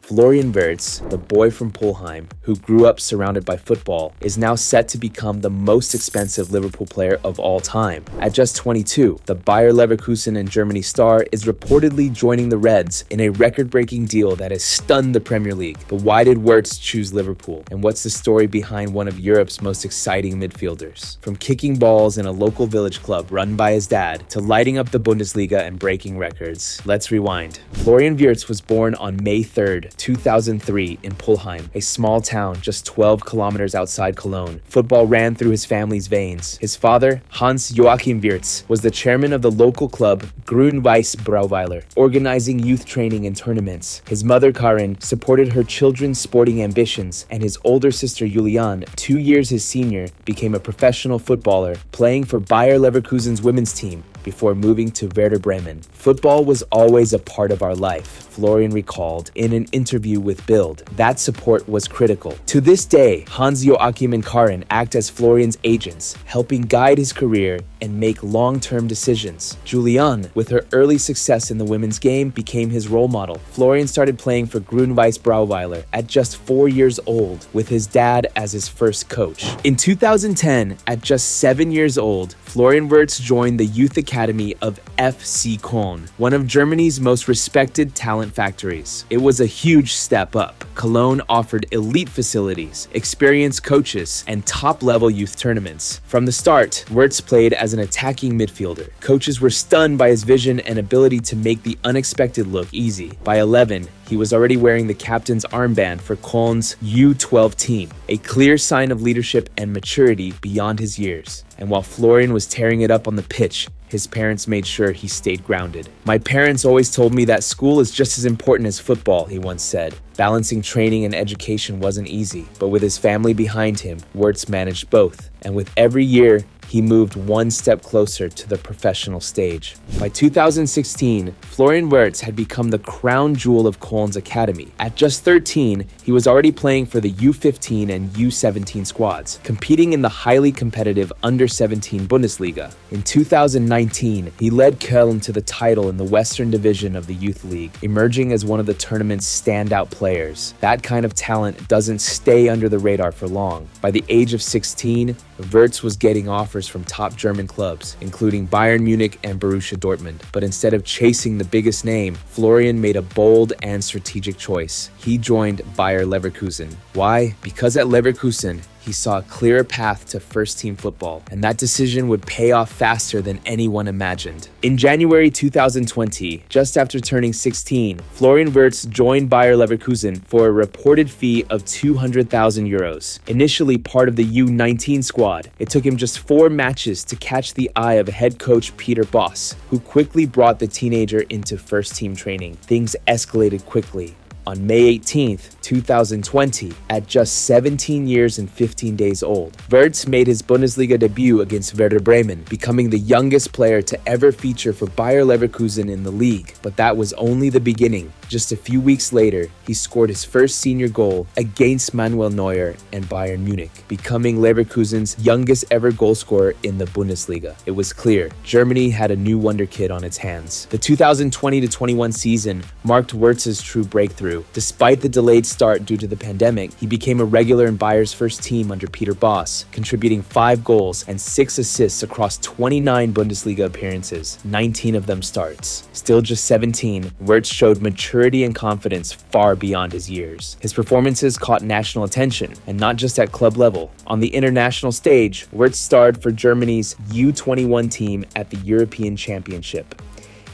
Florian Wirtz, the boy from Pulheim, who grew up surrounded by football, is now set to become the most expensive Liverpool player of all time. At just 22, the Bayer Leverkusen and Germany star is reportedly joining the Reds in a record-breaking deal that has stunned the Premier League. But why did Wirtz choose Liverpool? And what's the story behind one of Europe's most exciting midfielders? From kicking balls in a local village club run by his dad to lighting up the Bundesliga and breaking records, let's rewind. Florian Wirtz was born on May 3rd, 2003 in Pulheim, a small town just 12 kilometers outside Cologne. Football ran through his family's veins. His father, Hans-Joachim Wirtz, was the chairman of the local club Grün-Weiß Brauweiler, organizing youth training and tournaments. His mother, Karin, supported her children's sporting ambitions, and his older sister, Julian, 2 years his senior, became a professional footballer, playing for Bayer Leverkusen's women's team before moving to Werder Bremen. Football was always a part of our life, Florian recalled in an interview with Bild. That support was critical. To this day, Hans-Joachim and Karin act as Florian's agents, helping guide his career and make long-term decisions. Julian, with her early success in the women's game, became his role model. Florian started playing for Grün-Weiß Brauweiler at just 4 years old, with his dad as his first coach. In 2010, at just 7 years old, Florian Wirtz joined the youth academy of FC Köln, one of Germany's most respected talent factories. It was a huge step up. Cologne offered elite facilities, experienced coaches, and top-level youth tournaments. From the start, Wirtz played as an attacking midfielder. Coaches were stunned by his vision and ability to make the unexpected look easy. By 11, he was already wearing the captain's armband for Köln's U12 team, a clear sign of leadership and maturity beyond his years. And while Florian was tearing it up on the pitch, his parents made sure he stayed grounded. "My parents always told me that school is just as important as football," he once said. Balancing training and education wasn't easy, but with his family behind him, Wirtz managed both. And with every year, he moved one step closer to the professional stage. By 2016, Florian Wirtz had become the crown jewel of Köln's academy. At just 13, he was already playing for the U15 and U17 squads, competing in the highly competitive Under-17 Bundesliga. In 2019, he led Köln to the title in the Western Division of the Youth League, emerging as one of the tournament's standout players. That kind of talent doesn't stay under the radar for long. By the age of 16, Wirtz was getting offers from top German clubs, including Bayern Munich and Borussia Dortmund. But instead of chasing the biggest name, Florian made a bold and strategic choice. He joined Bayer Leverkusen. Why? Because at Leverkusen, he saw a clearer path to first-team football, and that decision would pay off faster than anyone imagined. In January 2020, just after turning 16, Florian Wirtz joined Bayer Leverkusen for a reported fee of €200,000. Initially part of the U19 squad, it took him just 4 matches to catch the eye of head coach Peter Bosz, who quickly brought the teenager into first-team training. Things escalated quickly. On May 18th, 2020, at just 17 years and 15 days old, Wirtz made his Bundesliga debut against Werder Bremen, becoming the youngest player to ever feature for Bayer Leverkusen in the league. But that was only the beginning. Just a few weeks later, he scored his first senior goal against Manuel Neuer and Bayern Munich, becoming Leverkusen's youngest ever goalscorer in the Bundesliga. It was clear Germany had a new wonder kid on its hands. The 2020-21 season marked Wirtz's true breakthrough. Despite the delayed start due to the pandemic, he became a regular in Bayer's first team under Peter Bosz, contributing 5 goals and 6 assists across 29 Bundesliga appearances, 19 of them starts. Still just 17, Wirtz showed maturity and confidence far beyond his years. His performances caught national attention, and not just at club level. On the international stage, Wirtz starred for Germany's U21 team at the European Championship.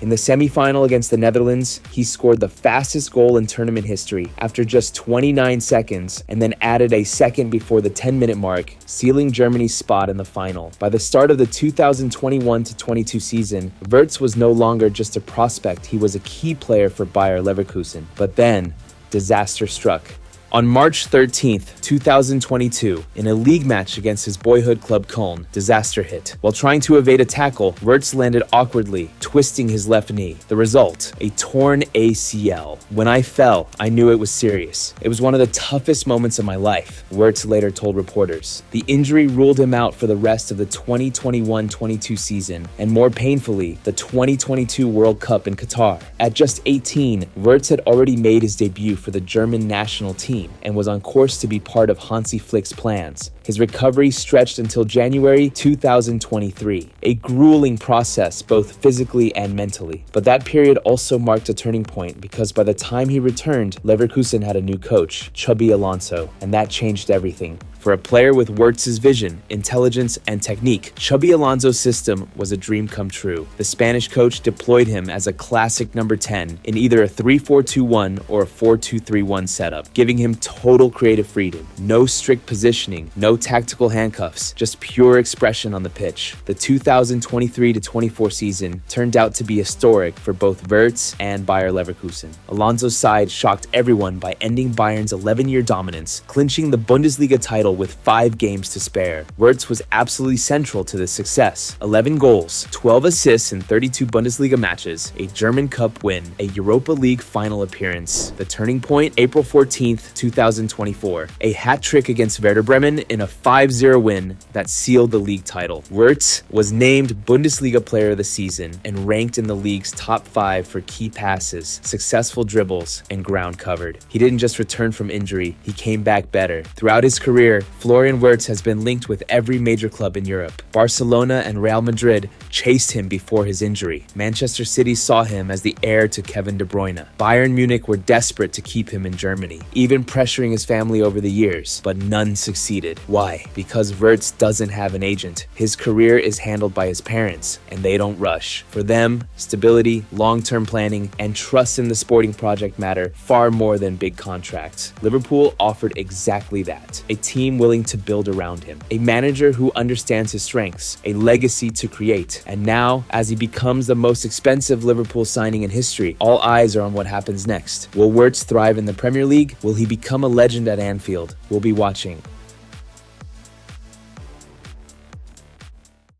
In the semi-final against the Netherlands, he scored the fastest goal in tournament history after just 29 seconds and then added a second before the 10-minute mark, sealing Germany's spot in the final. By the start of the 2021-22 season, Wirtz was no longer just a prospect, he was a key player for Bayer Leverkusen. But then, disaster struck. On March 13th, 2022, in a league match against his boyhood club Köln, disaster hit. While trying to evade a tackle, Wirtz landed awkwardly, twisting his left knee. The result, a torn ACL. When I fell, I knew it was serious. It was one of the toughest moments of my life, Wirtz later told reporters. The injury ruled him out for the rest of the 2021-22 season, and more painfully, the 2022 World Cup in Qatar. At just 18, Wirtz had already made his debut for the German national team and was on course to be part of Hansi Flick's plans. His recovery stretched until January 2023, a grueling process both physically and mentally. But that period also marked a turning point because by the time he returned, Leverkusen had a new coach, Xabi Alonso, and that changed everything. For a player with Wirtz's vision, intelligence, and technique, Xabi Alonso's system was a dream come true. The Spanish coach deployed him as a classic number 10 in either a 3-4-2-1 or a 4-2-3-1 setup, giving him total creative freedom. No strict positioning, no tactical handcuffs, just pure expression on the pitch. The 2023-24 season turned out to be historic for both Wirtz and Bayer Leverkusen. Alonso's side shocked everyone by ending Bayern's 11-year dominance, clinching the Bundesliga title with 5 games to spare. Wirtz was absolutely central to this success. 11 goals, 12 assists in 32 Bundesliga matches, a German Cup win, a Europa League final appearance. The turning point, April 14th, 2024. A hat-trick against Werder Bremen in a 5-0 win that sealed the league title. Wirtz was named Bundesliga Player of the Season and ranked in the league's top 5 for key passes, successful dribbles, and ground covered. He didn't just return from injury, he came back better. Throughout his career, Florian Wirtz has been linked with every major club in Europe. Barcelona and Real Madrid chased him before his injury. Manchester City saw him as the heir to Kevin De Bruyne. Bayern Munich were desperate to keep him in Germany, even pressuring his family over the years, but none succeeded. Why? Because Wirtz doesn't have an agent. His career is handled by his parents, and they don't rush. For them, stability, long-term planning, and trust in the sporting project matter far more than big contracts. Liverpool offered exactly that. A team willing to build around him, a manager who understands his strengths, a legacy to create. And now, as he becomes the most expensive Liverpool signing in history, all eyes are on what happens next. Will Wirtz thrive in the Premier League? Will he become a legend at Anfield? We'll be watching.